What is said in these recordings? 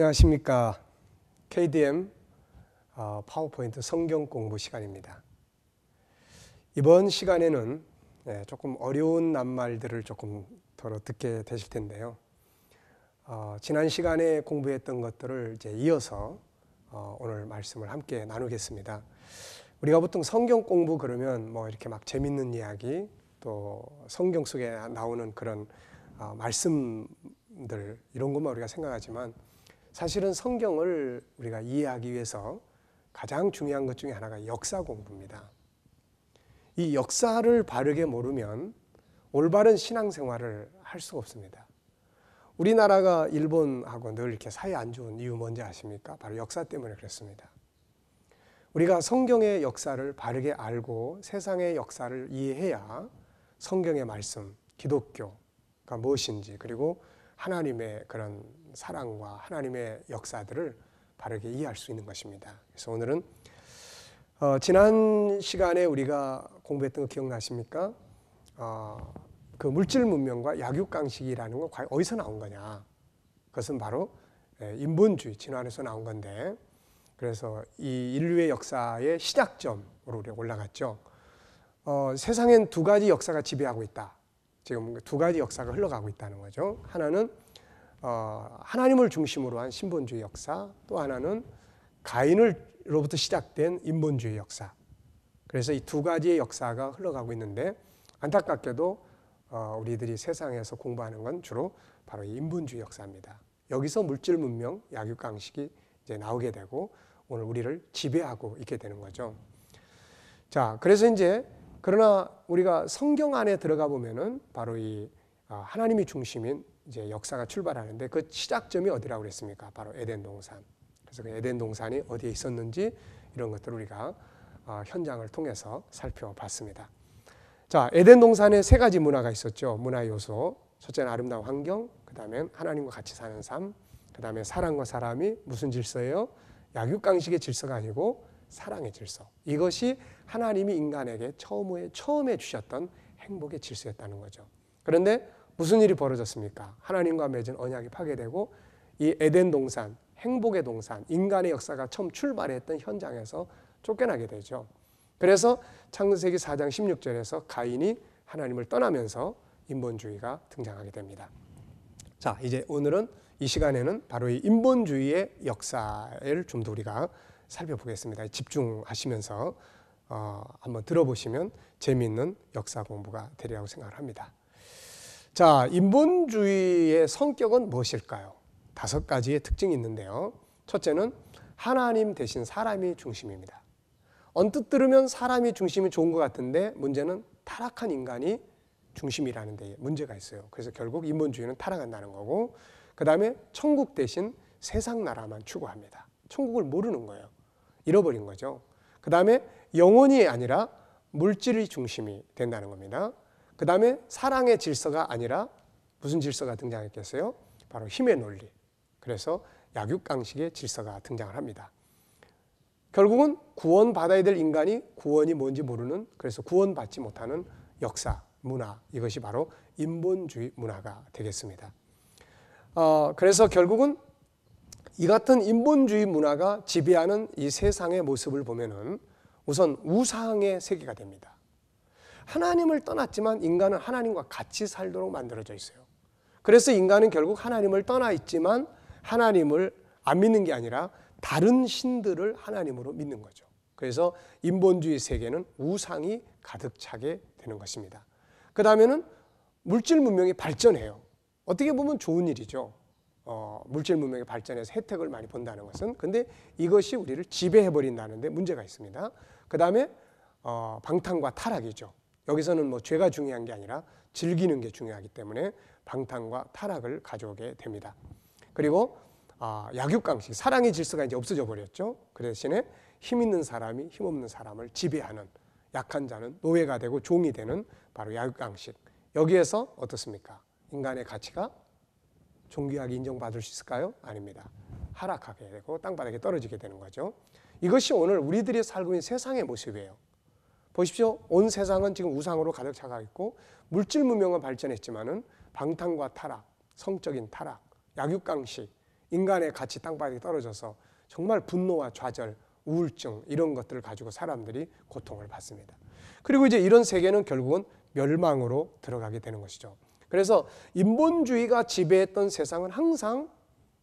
안녕하십니까. KDM 파워포인트 성경 공부 시간입니다. 이번 시간에는 조금 어려운 낱말들을 조금 더 듣게 되실 텐데요. 지난 시간에 공부했던 것들을 이제 이어서 오늘 말씀을 함께 나누겠습니다. 우리가 보통 성경 공부 그러면 뭐 이렇게 막 재밌는 이야기 또 성경 속에 나오는 그런 말씀들 이런 것만 우리가 생각하지만 사실은 성경을 우리가 이해하기 위해서 가장 중요한 것 중에 하나가 역사 공부입니다. 이 역사를 바르게 모르면 올바른 신앙생활을 할 수가 없습니다. 우리나라가 일본하고 늘 이렇게 사이 안 좋은 이유 뭔지 아십니까? 바로 역사 때문에 그렇습니다. 우리가 성경의 역사를 바르게 알고 세상의 역사를 이해해야 성경의 말씀, 기독교가 무엇인지 그리고 하나님의 그런 사랑과 하나님의 역사들을 바르게 이해할 수 있는 것입니다. 그래서 오늘은 지난 시간에 우리가 공부했던 거 기억나십니까? 그 물질 문명과 약육강식이라는 건 과연 어디서 나온 거냐? 그것은 바로 인본주의 진화론에서 나온 건데, 그래서 이 인류의 역사의 시작점으로 우리가 올라갔죠. 세상엔 두 가지 역사가 지배하고 있다. 지금 두 가지 역사가 흘러가고 있다는 거죠. 하나는 하나님을 중심으로 한 신본주의 역사, 또 하나는 가인으로부터 시작된 인본주의 역사. 그래서 이 두 가지의 역사가 흘러가고 있는데 안타깝게도 우리들이 세상에서 공부하는 건 주로 바로 이 인본주의 역사입니다. 여기서 물질 문명, 약육강식이 이제 나오게 되고 오늘 우리를 지배하고 있게 되는 거죠. 자, 그래서 이제 그러나 우리가 성경 안에 들어가 보면은 바로 이 하나님이 중심인 이제 역사가 출발하는데 그 시작점이 어디라고 그랬습니까? 바로 에덴 동산. 그래서 그 에덴 동산이 어디에 있었는지 이런 것들을 우리가 현장을 통해서 살펴봤습니다. 자, 에덴 동산에 세 가지 문화가 있었죠. 문화 요소. 첫째는 아름다운 환경, 그다음에 하나님과 같이 사는 삶, 그다음에 사람과 사람이 무슨 질서예요? 약육강식의 질서가 아니고 사랑의 질서. 이것이 하나님이 인간에게 처음에 주셨던 행복의 질서였다는 거죠. 그런데 무슨 일이 벌어졌습니까? 하나님과 맺은 언약이 파괴되고 이 에덴 동산, 행복의 동산, 인간의 역사가 처음 출발했던 현장에서 쫓겨나게 되죠. 그래서 창세기 4장 16절에서 가인이 하나님을 떠나면서 인본주의가 등장하게 됩니다. 자, 이제 오늘은 이 시간에는 바로 이 인본주의의 역사를 좀 더 우리가 살펴보겠습니다. 집중하시면서 한번 들어보시면 재미있는 역사 공부가 되리라고 생각을 합니다. 자, 인본주의의 성격은 무엇일까요? 5가지의 특징이 있는데요. 첫째는 하나님 대신 사람이 중심입니다. 언뜻 들으면 사람이 중심이 좋은 것 같은데 문제는 타락한 인간이 중심이라는 데 문제가 있어요. 그래서 결국 인본주의는 타락한다는 거고, 그 다음에 천국 대신 세상 나라만 추구합니다. 천국을 모르는 거예요. 잃어버린 거죠. 그 다음에 영혼이 아니라 물질이 중심이 된다는 겁니다. 그 다음에 사랑의 질서가 아니라 무슨 질서가 등장했겠어요? 바로 힘의 논리. 그래서 약육강식의 질서가 등장을 합니다. 결국은 구원받아야 될 인간이 구원이 뭔지 모르는, 그래서 구원받지 못하는 역사, 문화, 이것이 바로 인본주의 문화가 되겠습니다. 그래서 결국은 이 같은 인본주의 문화가 지배하는 이 세상의 모습을 보면은 우선 우상의 세계가 됩니다. 하나님을 떠났지만 인간은 하나님과 같이 살도록 만들어져 있어요. 그래서 인간은 결국 하나님을 떠나 있지만 하나님을 안 믿는 게 아니라 다른 신들을 하나님으로 믿는 거죠. 그래서 인본주의 세계는 우상이 가득 차게 되는 것입니다. 그 다음에는 물질 문명이 발전해요. 어떻게 보면 좋은 일이죠. 물질 문명이 발전해서 혜택을 많이 본다는 것은. 근데 이것이 우리를 지배해버린다는 데 문제가 있습니다. 그 다음에 방탕과 타락이죠. 여기서는 뭐 죄가 중요한 게 아니라 즐기는 게 중요하기 때문에 방탕과 타락을 가져오게 됩니다. 그리고 약육강식, 사랑의 질서가 이제 없어져 버렸죠. 그 대신에 힘 있는 사람이 힘 없는 사람을 지배하는, 약한 자는 노예가 되고 종이 되는 바로 약육강식. 여기에서 어떻습니까? 인간의 가치가 존귀하게 인정받을 수 있을까요? 아닙니다. 하락하게 되고 땅바닥에 떨어지게 되는 거죠. 이것이 오늘 우리들이 살고 있는 세상의 모습이에요. 보십시오. 온 세상은 지금 우상으로 가득 차가 있고 물질 문명은 발전했지만은 방탕과 타락, 성적인 타락, 약육강식 인간의 가치 땅바닥에 떨어져서 정말 분노와 좌절, 우울증 이런 것들을 가지고 사람들이 고통을 받습니다. 그리고 이제 이런 세계는 결국은 멸망으로 들어가게 되는 것이죠. 그래서 인본주의가 지배했던 세상은 항상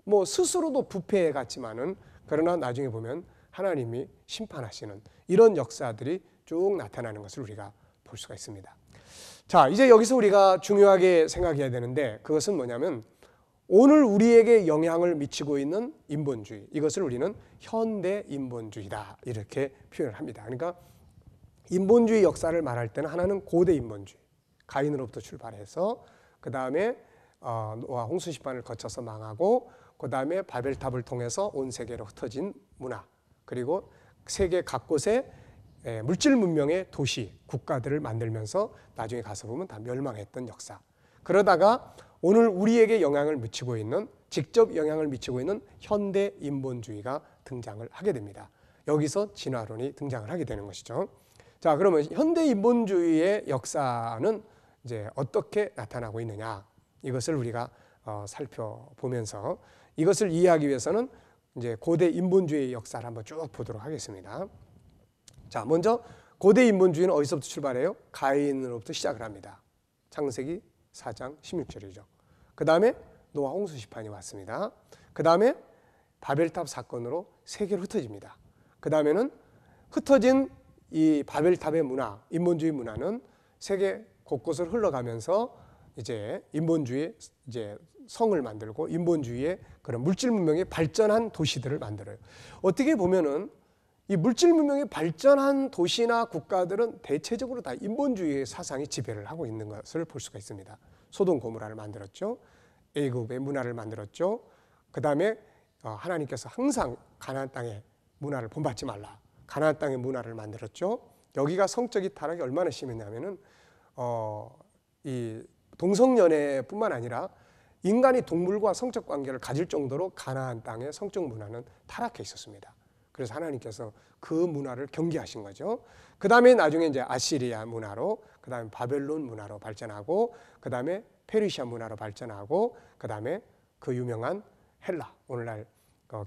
뭐 스스로도 부패해 갔지만은 그러나 나중에 보면 하나님이 심판하시는 이런 역사들이 쭉 나타나는 것을 우리가 볼 수가 있습니다. 자, 이제 여기서 우리가 중요하게 생각해야 되는데 그것은 뭐냐면 오늘 우리에게 영향을 미치고 있는 인본주의, 이것을 우리는 현대 인본주의다 이렇게 표현을 합니다. 그러니까 인본주의 역사를 말할 때는 하나는 고대 인본주의, 가인으로부터 출발해서 그 다음에 노아 홍수 심판을 거쳐서 망하고 그 다음에 바벨탑을 통해서 온 세계로 흩어진 문화, 그리고 세계 각곳에 물질 문명의 도시, 국가들을 만들면서 나중에 가서 보면 다 멸망했던 역사. 그러다가 오늘 우리에게 영향을 미치고 있는, 직접 영향을 미치고 있는 현대 인본주의가 등장을 하게 됩니다. 여기서 진화론이 등장을 하게 되는 것이죠. 자, 그러면 현대 인본주의의 역사는 이제 어떻게 나타나고 있느냐, 이것을 우리가 살펴보면서 이것을 이해하기 위해서는 이제 고대 인본주의의 역사를 한번 쭉 보도록 하겠습니다. 자, 먼저 고대 인본주의는 어디서부터 출발해요? 가인으로부터 시작을 합니다. 창세기 4장 16절이죠. 그 다음에 노아 홍수 심판이 왔습니다. 그 다음에 바벨탑 사건으로 세계로 흩어집니다. 그 다음에는 흩어진 이 바벨탑의 문화, 인본주의 문화는 세계 곳곳을 흘러가면서 이제 인본주의 이제 성을 만들고 인본주의의 그런 물질 문명이 발전한 도시들을 만들어요. 어떻게 보면은 이 물질 문명이 발전한 도시나 국가들은 대체적으로 다 인본주의의 사상이 지배를 하고 있는 것을 볼 수가 있습니다. 소돔 고모라를 만들었죠. 애굽의 문화를 만들었죠. 그 다음에 하나님께서 항상 가나안 땅의 문화를 본받지 말라, 가나안 땅의 문화를 만들었죠. 여기가 성적인 타락이 얼마나 심했냐면은 이 동성연애뿐만 아니라 인간이 동물과 성적 관계를 가질 정도로 가나안 땅의 성적 문화는 타락해 있었습니다. 그래서 하나님께서 그 문화를 경계하신 거죠. 그 다음에 나중에 이제 아시리아 문화로, 그 다음에 바벨론 문화로 발전하고, 그 다음에 페르시아 문화로 발전하고, 그 다음에 그 유명한 헬라, 오늘날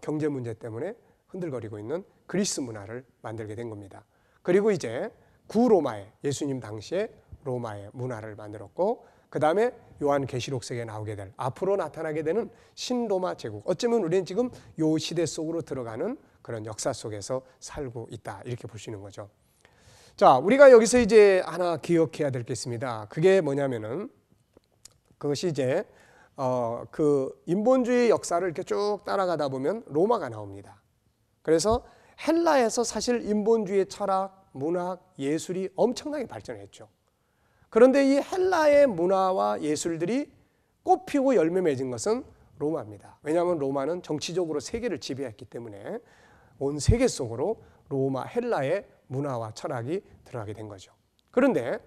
경제 문제 때문에 흔들거리고 있는 그리스 문화를 만들게 된 겁니다. 그리고 이제 구로마의, 예수님 당시에 로마의 문화를 만들었고, 그 다음에 요한계시록서에 나오게 될, 앞으로 나타나게 되는 신로마 제국. 어쩌면 우리는 지금 요 시대 속으로 들어가는 그런 역사 속에서 살고 있다, 이렇게 볼 수 있는 거죠. 자, 우리가 여기서 이제 하나 기억해야 될 게 있습니다. 그게 뭐냐면은 그것이 이제 그 인본주의 역사를 이렇게 쭉 따라가다 보면 로마가 나옵니다. 그래서 헬라에서 사실 인본주의 철학, 문학, 예술이 엄청나게 발전했죠. 그런데 이 헬라의 문화와 예술들이 꽃피고 열매 맺은 것은 로마입니다. 왜냐하면 로마는 정치적으로 세계를 지배했기 때문에 온 세계 속으로 로마, 헬라의 문화와 철학이 들어가게 된 거죠. 그런데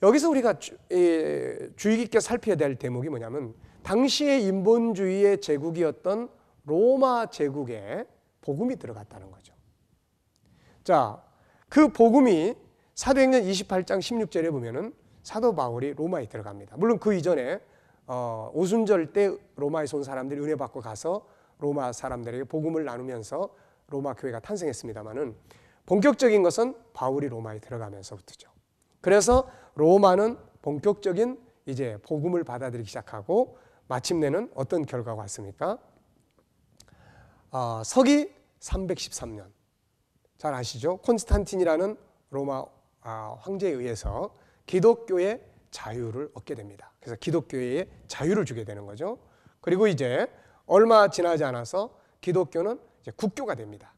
여기서 우리가 주의 깊게 살펴야 될 대목이 뭐냐면 당시의 인본주의의 제국이었던 로마 제국에 복음이 들어갔다는 거죠. 자, 그 복음이 사도행전 28장 16절에 보면은 사도 바울이 로마에 들어갑니다. 물론 그 이전에 오순절 때 로마에서 온 사람들이 은혜 받고 가서 로마 사람들에게 복음을 나누면서 로마 교회가 탄생했습니다만은 본격적인 것은 바울이 로마에 들어가면서부터죠. 그래서 로마는 본격적인 이제 복음을 받아들이기 시작하고 마침내는 어떤 결과가 왔습니까? 서기 313년 잘 아시죠? 콘스탄틴이라는 로마 황제에 의해서 기독교의 자유를 얻게 됩니다. 그래서 기독교의 자유를 주게 되는 거죠. 그리고 이제 얼마 지나지 않아서 기독교는 이제 국교가 됩니다.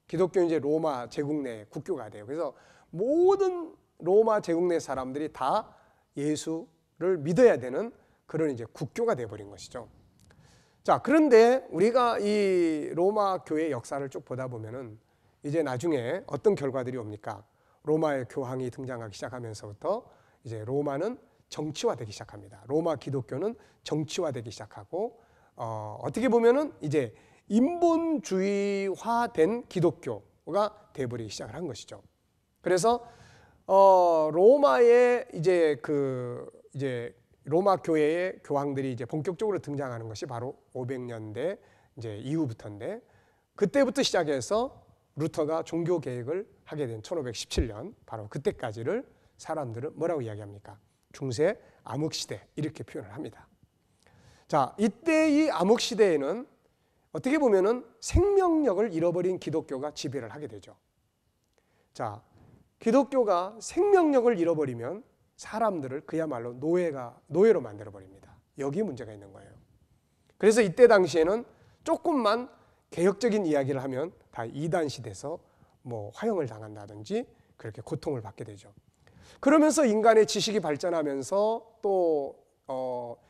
기독교는 이제 로마 제국 내 국교가 돼요. 그래서 모든 로마 제국 내 사람들이 다 예수를 믿어야 되는 그런 이제 국교가 돼버린 것이죠. 자, 그런데 우리가 이 로마 교회 역사를 쭉 보다 보면은 이제 나중에 어떤 결과들이 옵니까? 로마의 교황이 등장하기 시작하면서부터 이제 로마는 정치화되기 시작합니다. 로마 기독교는 정치화되기 시작하고 어떻게 보면은 이제 인본주의화된 기독교가 돼버리기 시작을 한 것이죠. 그래서 로마의 이제 로마 교회의 교황들이 이제 본격적으로 등장하는 것이 바로 500년대 이제 이후부터인데, 그때부터 시작해서 루터가 종교 개혁을 하게 된 1517년, 바로 그때까지를 사람들은 뭐라고 이야기합니까? 중세 암흑시대, 이렇게 표현을 합니다. 자, 이때 이 암흑시대에는 어떻게 보면은 생명력을 잃어버린 기독교가 지배를 하게 되죠. 자, 기독교가 생명력을 잃어버리면 사람들을 그야말로 노예로 만들어버립니다. 여기 문제가 있는 거예요. 그래서 이때 당시에는 조금만 개혁적인 이야기를 하면 다 이단시 돼서 뭐 화형을 당한다든지 그렇게 고통을 받게 되죠. 그러면서 인간의 지식이 발전하면서 또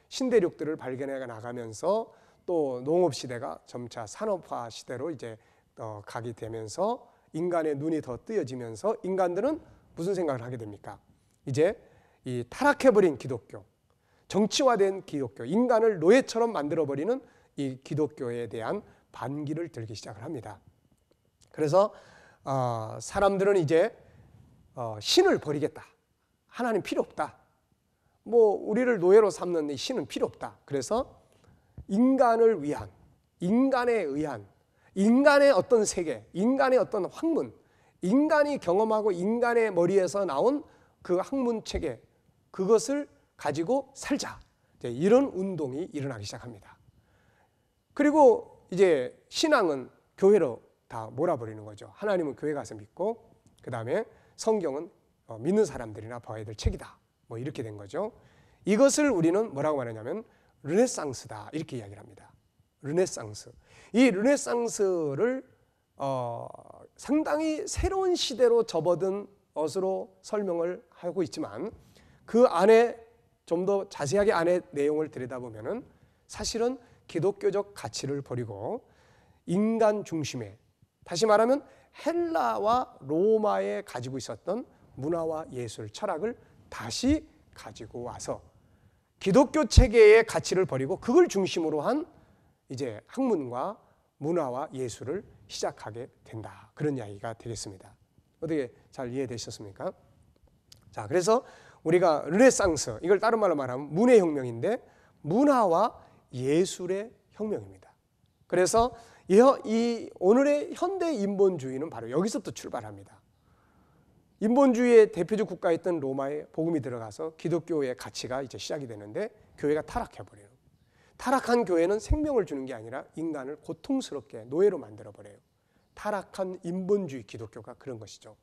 신대륙들을 발견해 나가면서 또 농업시대가 점차 산업화 시대로 이제 가게 되면서 인간의 눈이 더 뜨여지면서 인간들은 무슨 생각을 하게 됩니까? 이제 이 타락해버린 기독교, 정치화된 기독교, 인간을 노예처럼 만들어버리는 이 기독교에 대한 반기를 들기 시작을 합니다. 그래서 사람들은 이제 신을 버리겠다. 하나님 필요 없다. 뭐 우리를 노예로 삼는 이 신은 필요 없다. 그래서 인간을 위한, 인간에 의한, 인간의 어떤 세계, 인간의 어떤 학문, 인간이 경험하고 인간의 머리에서 나온 그 학문 체계, 그것을 가지고 살자. 이런 운동이 일어나기 시작합니다. 그리고 이제 신앙은 교회로 다 몰아버리는 거죠. 하나님은 교회 가서 믿고, 그 다음에 성경은 믿는 사람들이나 봐야 될 책이다. 뭐 이렇게 된 거죠. 이것을 우리는 뭐라고 말하냐면 르네상스다, 이렇게 이야기를 합니다. 르네상스. 이 르네상스를 상당히 새로운 시대로 접어든 것으로 설명을 하고 있지만, 그 안에 좀 더 자세하게 안에 내용을 들여다보면은 사실은 기독교적 가치를 버리고 인간 중심의, 다시 말하면 헬라와 로마에 가지고 있었던 문화와 예술, 철학을 다시 가지고 와서 기독교 체계의 가치를 버리고 그걸 중심으로 한 이제 학문과 문화와 예술을 시작하게 된다. 그런 이야기가 되겠습니다. 어떻게 잘 이해되셨습니까? 자, 그래서 우리가 르네상스, 이걸 다른 말로 말하면 문해혁명인데 문화와 예술의 혁명입니다. 그래서 이 오늘의 현대 인본주의는 바로 여기서부터 출발합니다. 인본주의의 대표적 국가였던 로마에 복음이 들어가서 기독교의 가치가 이제 시작이 되는데 교회가 타락해버려요. 타락한 교회는 생명을 주는 게 아니라 인간을 고통스럽게 노예로 만들어버려요. 타락한 인본주의 기독교가 그런 것이죠.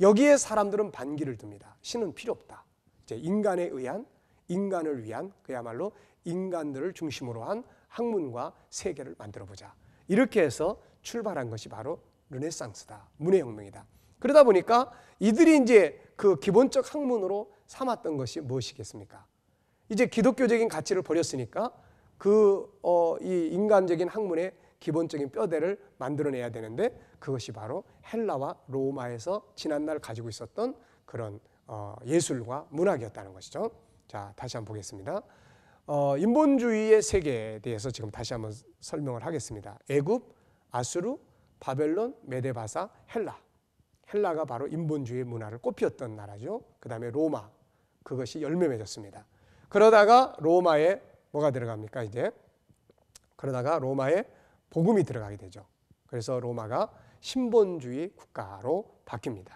여기에 사람들은 반기를 듭니다. 신은 필요 없다. 이제 인간에 의한, 인간을 위한, 그야말로 인간들을 중심으로 한 학문과 세계를 만들어보자. 이렇게 해서 출발한 것이 바로 르네상스다. 문해혁명이다. 그러다 보니까 이들이 이제 그 기본적 학문으로 삼았던 것이 무엇이겠습니까? 이제 기독교적인 가치를 버렸으니까 이 인간적인 학문의 기본적인 뼈대를 만들어내야 되는데, 그것이 바로 헬라와 로마에서 지난날 가지고 있었던 그런 예술과 문학이었다는 것이죠. 자, 다시 한번 보겠습니다. 인본주의의 세계에 대해서 지금 다시 한번 설명을 하겠습니다. 애굽, 아수르, 바벨론, 메데바사, 헬라. 헬라가 바로 인본주의 문화를 꽃피웠던 나라죠. 그 다음에 로마, 그것이 열매 맺었습니다. 그러다가 로마에 뭐가 들어갑니까? 이제 그러다가 로마에 복음이 들어가게 되죠. 그래서 로마가 신본주의 국가로 바뀝니다.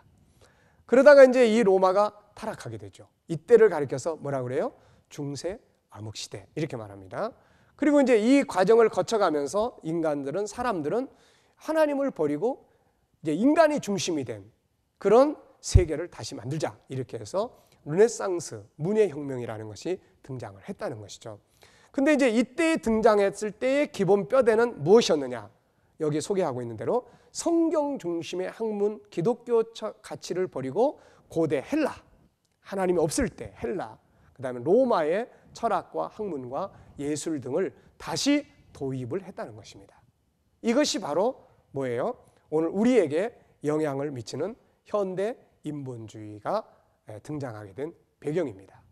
그러다가 이제 이 로마가 타락하게 되죠. 이때를 가리켜서 뭐라 그래요? 중세 암흑시대, 이렇게 말합니다. 그리고 이제 이 과정을 거쳐가면서 사람들은 하나님을 버리고 이제 인간이 중심이 된 그런 세계를 다시 만들자, 이렇게 해서 르네상스, 문해혁명이라는 것이 등장을 했다는 것이죠. 근데 이제 이때 등장했을 때의 기본 뼈대는 무엇이었느냐? 여기 소개하고 있는 대로 성경 중심의 학문, 기독교 가치를 버리고 고대 헬라, 하나님이 없을 때 헬라, 그 다음에 로마의 철학과 학문과 예술 등을 다시 도입을 했다는 것입니다. 이것이 바로 뭐예요? 오늘 우리에게 영향을 미치는 현대 인본주의가 등장하게 된 배경입니다.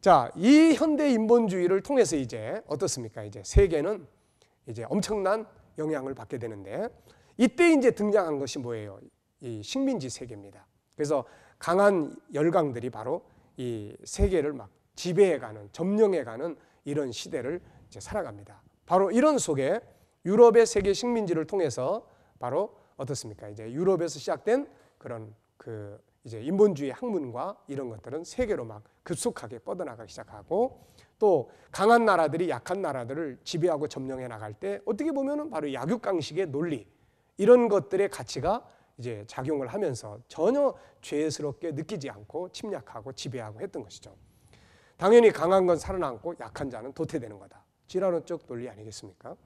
자, 이 현대 인본주의를 통해서 이제 어떻습니까? 이제 세계는 이제 엄청난 영향을 받게 되는데, 이때 이제 등장한 것이 뭐예요? 이 식민지 세계입니다. 그래서 강한 열강들이 바로 이 세계를 막 지배해가는, 점령해가는 이런 시대를 이제 살아갑니다. 바로 이런 속에 유럽의 세계 식민지를 통해서 바로 어떻습니까? 이제 유럽에서 시작된 그런 이제 인본주의 학문과 이런 것들은 세계로 막 급속하게 뻗어나가기 시작하고, 또 강한 나라들이 약한 나라들을 지배하고 점령해 나갈 때 어떻게 보면은 바로 약육강식의 논리, 이런 것들의 가치가 이제 작용을 하면서 전혀 죄스럽게 느끼지 않고 침략하고 지배하고 했던 것이죠. 당연히 강한 건 살아남고 약한 자는 도태되는 거다. 진화론적 논리 아니겠습니까?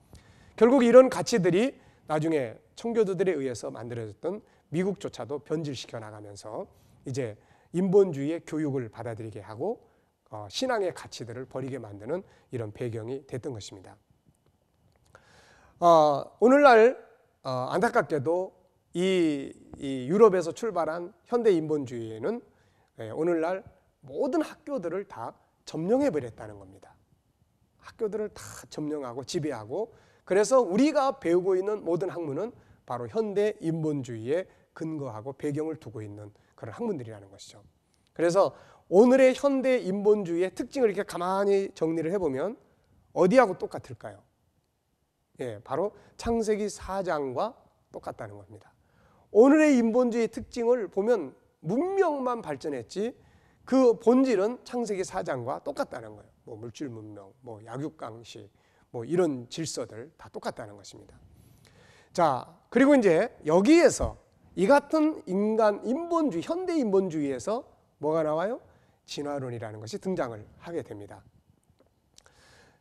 결국 이런 가치들이 나중에 청교도들에 의해서 만들어졌던 미국조차도 변질시켜 나가면서 이제 인본주의의 교육을 받아들이게 하고 신앙의 가치들을 버리게 만드는 이런 배경이 됐던 것입니다. 오늘날 안타깝게도 이 유럽에서 출발한 현대 인본주의는 오늘날 모든 학교들을 다 점령해 버렸다는 겁니다. 학교들을 다 점령하고 지배하고, 그래서 우리가 배우고 있는 모든 학문은 바로 현대 인본주의에 근거하고 배경을 두고 있는 그런 학문들이라는 것이죠. 그래서 오늘의 현대 인본주의의 특징을 이렇게 가만히 정리를 해보면 어디하고 똑같을까요? 바로 창세기 4장과 똑같다는 겁니다. 오늘의 인본주의 특징을 보면 문명만 발전했지 그 본질은 창세기 4장과 똑같다는 거예요. 뭐 물질 문명, 뭐 약육강식, 뭐 이런 질서들 다 똑같다는 것입니다. 자, 그리고 이제 여기에서 이 같은 인본주의, 현대 인본주의에서 뭐가 나와요? 진화론이라는 것이 등장을 하게 됩니다.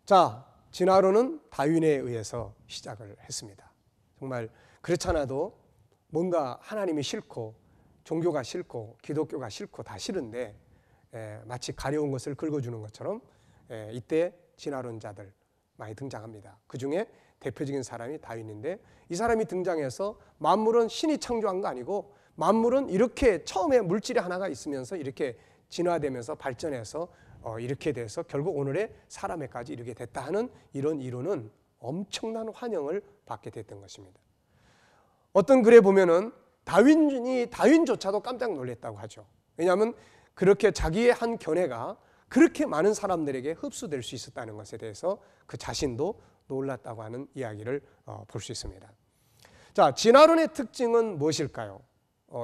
자, 진화론은 다윈에 의해서 시작을 했습니다. 정말 그렇잖아도 뭔가 하나님이 싫고 종교가 싫고 기독교가 싫고 다 싫은데 마치 가려운 것을 긁어주는 것처럼 이때 진화론자들 많이 등장합니다. 그 중에 대표적인 사람이 다윈인데, 이 사람이 등장해서 만물은 신이 창조한 거 아니고 만물은 이렇게 처음에 물질이 하나가 있으면서 이렇게 진화되면서 발전해서 이렇게 돼서 결국 오늘의 사람에까지 이르게 됐다 하는 이런 이론은 엄청난 환영을 받게 됐던 것입니다. 어떤 글에 보면은 다윈조차도 깜짝 놀랐다고 하죠. 왜냐하면 그렇게 자기의 한 견해가 그렇게 많은 사람들에게 흡수될 수 있었다는 것에 대해서 그 자신도 놀랐다고 하는 이야기를 볼 수 있습니다. 자, 진화론의 특징은 무엇일까요?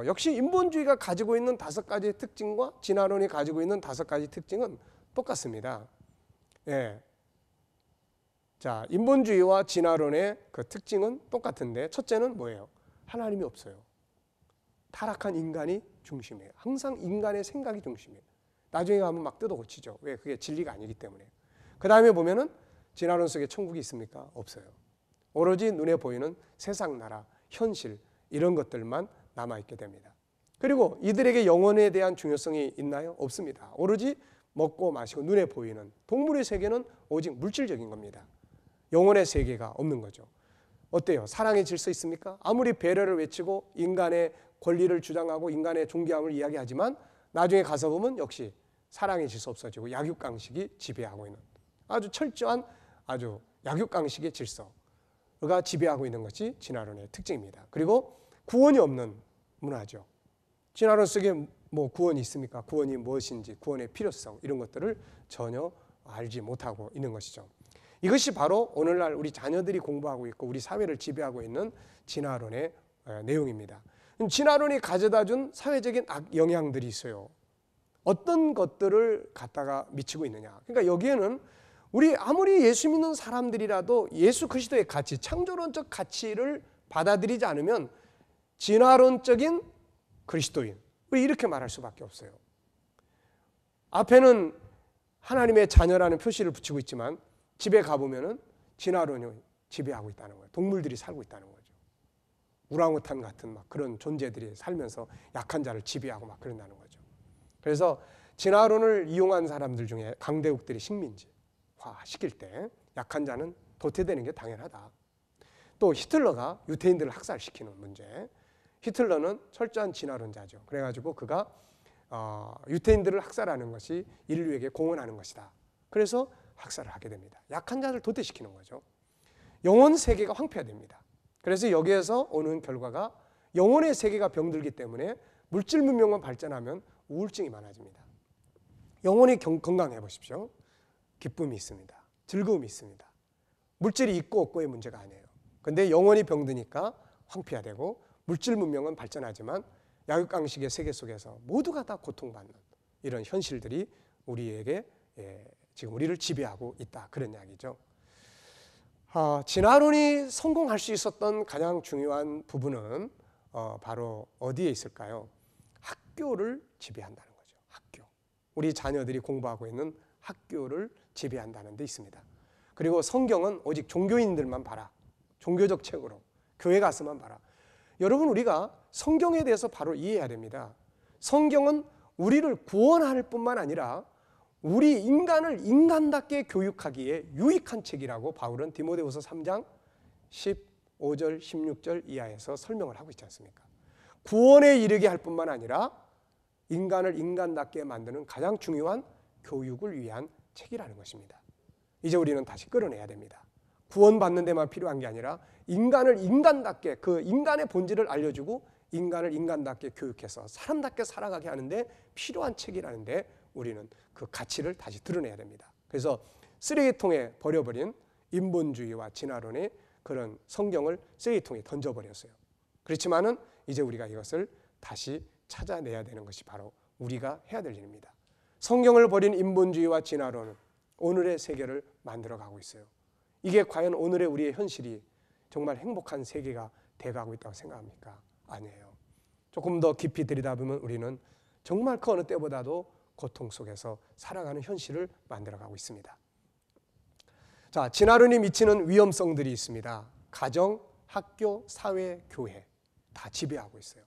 역시 인본주의가 가지고 있는 5가지의 특징과 진화론이 가지고 있는 5가지 특징은 똑같습니다. 자, 인본주의와 진화론의 그 특징은 똑같은데, 첫째는 뭐예요? 하나님이 없어요. 타락한 인간이 중심이에요. 항상 인간의 생각이 중심이에요. 나중에 가면 막 뜯어 고치죠. 왜? 그게 진리가 아니기 때문에. 그 다음에 보면은 진화론 속에 천국이 있습니까? 없어요. 오로지 눈에 보이는 세상 나라, 현실, 이런 것들만 남아있게 됩니다. 그리고 이들에게 영혼에 대한 중요성이 있나요? 없습니다. 오로지 먹고 마시고 눈에 보이는 동물의 세계는 오직 물질적인 겁니다. 영혼의 세계가 없는 거죠. 어때요? 사랑의 질서 있습니까? 아무리 배려를 외치고 인간의 권리를 주장하고 인간의 존귀함을 이야기하지만 나중에 가서 보면 역시 사랑의 질서 없어지고 약육강식이 지배하고 있는 아주 철저한 아주 약육강식의 질서가 지배하고 있는 것이 진화론의 특징입니다. 그리고 구원이 없는 문화죠. 진화론 속에 뭐 구원이 있습니까? 구원이 무엇인지, 구원의 필요성, 이런 것들을 전혀 알지 못하고 있는 것이죠. 이것이 바로 오늘날 우리 자녀들이 공부하고 있고 우리 사회를 지배하고 있는 진화론의 내용입니다. 진화론이 가져다준 사회적인 악영향들이 있어요. 어떤 것들을 갖다가 미치고 있느냐. 그러니까 여기에는 우리 아무리 예수 믿는 사람들이라도 예수 그리스도의 가치, 창조론적 가치를 받아들이지 않으면 진화론적인 그리스도인, 우리 이렇게 말할 수밖에 없어요. 앞에는 하나님의 자녀라는 표시를 붙이고 있지만 집에 가보면은 진화론이 지배하고 있다는 거예요. 동물들이 살고 있다는 거죠. 우랑우탄 같은 막 그런 존재들이 살면서 약한 자를 지배하고 막 그런다는 거죠. 그래서 진화론을 이용한 사람들 중에 강대국들이 식민지화 시킬 때 약한 자는 도태되는 게 당연하다. 또 히틀러가 유태인들을 학살시키는 문제. 히틀러는 철저한 진화론자죠. 그래가지고 그가 유태인들을 학살하는 것이 인류에게 공헌하는 것이다. 그래서 학살을 하게 됩니다. 약한 자를 도태시키는 거죠. 영혼 세계가 황폐화됩니다. 그래서 여기에서 오는 결과가 영혼의 세계가 병들기 때문에 물질 문명만 발전하면 우울증이 많아집니다. 영혼이 건강해 보십시오. 기쁨이 있습니다. 즐거움이 있습니다. 물질이 있고 없고의 문제가 아니에요. 근데 영혼이 병드니까 황폐화되고 물질 문명은 발전하지만 약육강식의 세계 속에서 모두가 다 고통받는 이런 현실들이 우리에게 지금 우리를 지배하고 있다. 그런 이야기죠. 진화론이 성공할 수 있었던 가장 중요한 부분은 바로 어디에 있을까요? 학교를 지배한다는 거죠. 학교. 우리 자녀들이 공부하고 있는 학교를 지배한다는 데 있습니다. 그리고 성경은 오직 종교인들만 봐라. 종교적 책으로 교회 가서만 봐라. 여러분, 우리가 성경에 대해서 바로 이해해야 됩니다. 성경은 우리를 구원할 뿐만 아니라 우리 인간을 인간답게 교육하기에 유익한 책이라고 바울은 디모데후서 3장 15절 16절 이하에서 설명을 하고 있지 않습니까? 구원에 이르게 할 뿐만 아니라 인간을 인간답게 만드는 가장 중요한 교육을 위한 책이라는 것입니다. 이제 우리는 다시 끌어내야 됩니다. 구원받는 데만 필요한 게 아니라 인간을 인간답게, 그 인간의 본질을 알려주고 인간을 인간답게 교육해서 사람답게 살아가게 하는데 필요한 책이라는데 우리는 그 가치를 다시 드러내야 됩니다. 그래서 쓰레기통에 버려버린 인본주의와 진화론의 그런 성경을 쓰레기통에 던져버렸어요. 그렇지만은 이제 우리가 이것을 다시 찾아내야 되는 것이 바로 우리가 해야 될 일입니다. 성경을 버린 인본주의와 진화론은 오늘의 세계를 만들어가고 있어요. 이게 과연 오늘의 우리의 현실이 정말 행복한 세계가 돼가고 있다고 생각합니까? 아니에요. 조금 더 깊이 들여다보면 우리는 정말 그 어느 때보다도 고통 속에서 살아가는 현실을 만들어가고 있습니다. 자, 진화론이 미치는 위험성들이 있습니다. 가정, 학교, 사회, 교회 다 지배하고 있어요.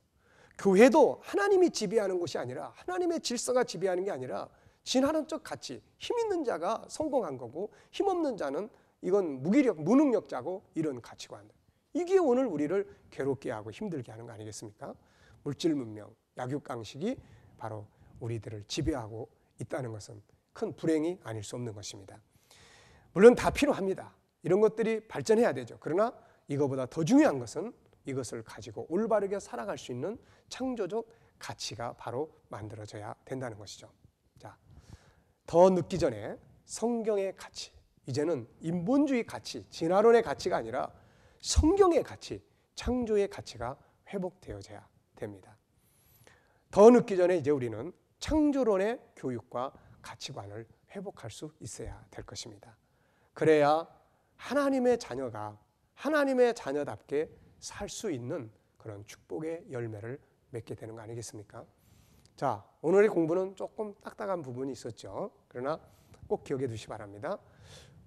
교회도 하나님이 지배하는 것이 아니라 하나님의 질서가 지배하는 게 아니라 진화론적 가치, 힘 있는 자가 성공한 거고 힘없는 자는 이건 무능력자고 이런 가치관. 이게 오늘 우리를 괴롭게 하고 힘들게 하는 거 아니겠습니까? 물질 문명, 약육강식이 바로 우리들을 지배하고 있다는 것은 큰 불행이 아닐 수 없는 것입니다. 물론 다 필요합니다. 이런 것들이 발전해야 되죠. 그러나 이거보다 더 중요한 것은 이것을 가지고 올바르게 살아갈 수 있는 창조적 가치가 바로 만들어져야 된다는 것이죠. 자, 더 늦기 전에 성경의 가치, 이제는 인본주의 가치, 진화론의 가치가 아니라 성경의 가치, 창조의 가치가 회복되어져야 됩니다. 더 늦기 전에 이제 우리는 창조론의 교육과 가치관을 회복할 수 있어야 될 것입니다. 그래야 하나님의 자녀가 하나님의 자녀답게 살 수 있는 그런 축복의 열매를 맺게 되는 거 아니겠습니까? 자, 오늘의 공부는 조금 딱딱한 부분이 있었죠. 그러나 꼭 기억해 두시기 바랍니다.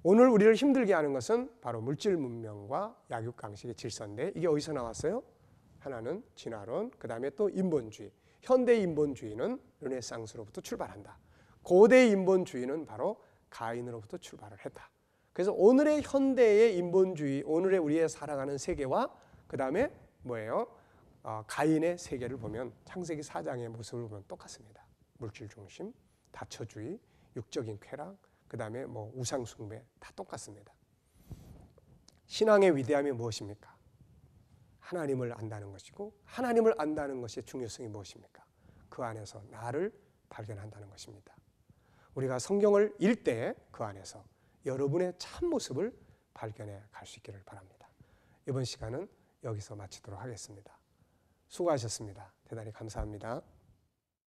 오늘 우리를 힘들게 하는 것은 바로 물질 문명과 약육강식의 질서인데 이게 어디서 나왔어요? 하나는 진화론, 그 다음에 또 인본주의. 현대 인본주의는 르네상스로부터 출발한다. 고대 인본주의는 바로 가인으로부터 출발을 했다. 그래서 오늘의 현대의 인본주의, 오늘의 우리의 살아가는 세계와 그 다음에 뭐예요? 가인의 세계를 보면 창세기 4장의 모습을 보면 똑같습니다. 물질 중심, 다처주의, 육적인 쾌락, 그 다음에 뭐 우상 숭배 다 똑같습니다. 신앙의 위대함이 무엇입니까? 하나님을 안다는 것이고 하나님을 안다는 것의 중요성이 무엇입니까? 그 안에서 나를 발견한다는 것입니다. 우리가 성경을 읽을 때 그 안에서 여러분의 참 모습을 발견해 갈 수 있기를 바랍니다. 이번 시간은 여기서 마치도록 하겠습니다. 수고하셨습니다. 대단히 감사합니다.